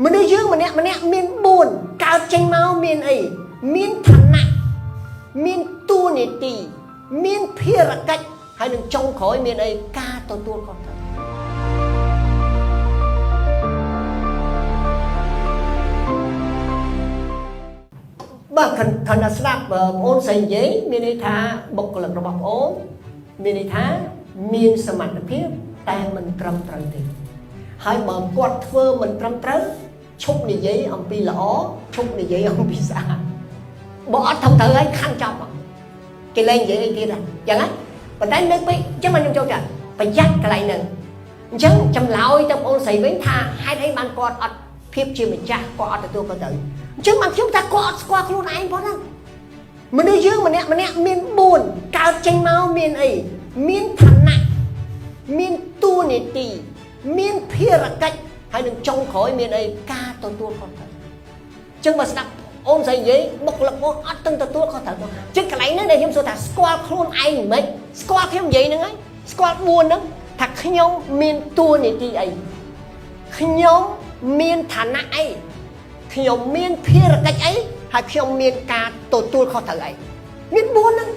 មនុស្សយើងម្នាក់មាន4កើតចេញមកមានអីមានឋានៈមានតួនាទីមានភារកិច្ចហើយនឹងចុងក្រោយមានអីការទទួលខុសត្រូវបាទខណៈស្ដាប់បងអូនស្រីនិយាយមានន័យថាបុគ្គលិករបស់បងអូនមានន័យថាមានសមត្ថភាពតែមិនត្រឹមត្រូវទេហើយបើគាត់ធ្វើមិនត្រឹមត្រូវឈប់និយាយអំពីល្អឈប់និយាយអំពីស្អាតបើអត់ត្រឹមត្រូវហើយខាន់ចប់គេលែងនិយាយអីទៀតហ្នឹងចឹងហ៎ប៉ុន្តែនៅពេលចឹងមកខ្ញុំចូលចាប្រយ័ត្នកន្លែងហ្នឹងអញ្ចឹងចម្លើយទៅបងអូនស្រីវិញថាហេតុអីបានគាត់អត់ភាពជាម្ចាស់គាត់អត់ទទួលខុសត្រូវអញ្ចឹងមកខ្ញុំថាគាត់អត់ស្គាល់ខ្លួនឯងផងហ្នឹងមនុស្សយើងម្នាក់មាន4កើតចេញមកមានអីមានឋានៈមានតួនាទីមានភារកិច្ចហើយនឹងចុងក្រោយមានអីការទទួលខុសត្រូវអញ្ចឹងបើស្ដាប់អូនស្រីនិយាយបុគ្គលិកអូនអត់ទាំងទទួលខុសត្រូវផងអញ្ចឹងកន្លែងហ្នឹងដែលខ្ញុំសួរថាស្គាល់ខ្លួនឯងមិនស្គាល់ខ្ញុំនិយាយហ្នឹងហើយស្គាល់4ហ្នឹងថាខ្ញុំមានតួនាទីអីខ្ញុំមានឋានៈអីខ្ញុំមានភារកិច្ចអីហើយខ្ញុំមានការទទួលខុសត្រូវអីមាន4ហ្នឹង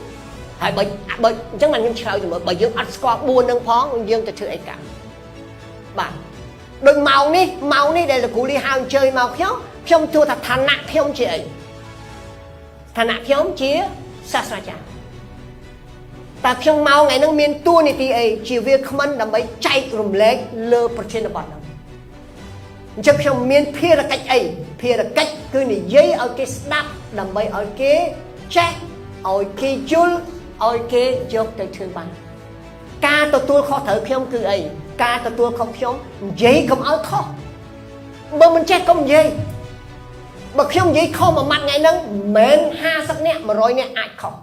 ហើយបើអញ្ចឹងខ្ញុំឆ្លើយទៅមើលបើយើងអត់ស្គាល់4ហ្នឹងផងយើងទៅធ្វើអីកាបាទដូចម៉ោងនេះដែលលោកគ្រូលីហៅអញ្ជើញមកខ្ញុំទួថាឋានៈខ្ញុំជាអីឋានៈខ្ញុំជាសាស្ត្រាចារ្យតើខ្ញុំមកថ្ងៃហ្នឹងមានតួនាទីអីជាវាគ្មិនដើម្បីចែករំលែកលើប្រធានបទហ្នឹងអញ្ចឹងខ្ញុំមានភារកិច្ចអីភារកិច្ចគឺនិយាយឲ្យគេស្ដាប់ដើម្បីឲ្យគេចេះឲ្យគេយល់ឲ្យគេយកទៅធ្វើបានការទទួលខុសត្រូវខ្ញុំគឺអីការទទួលខុសខ្ញុំនិយាយកុំឲ្យខុសបើមិនចេះកុំនិយាយបើខ្ញុំនិយាយខុសមួយម៉ាត់ថ្ងៃហ្នឹងមិនមែន50នាក់100នាក់អាចខុស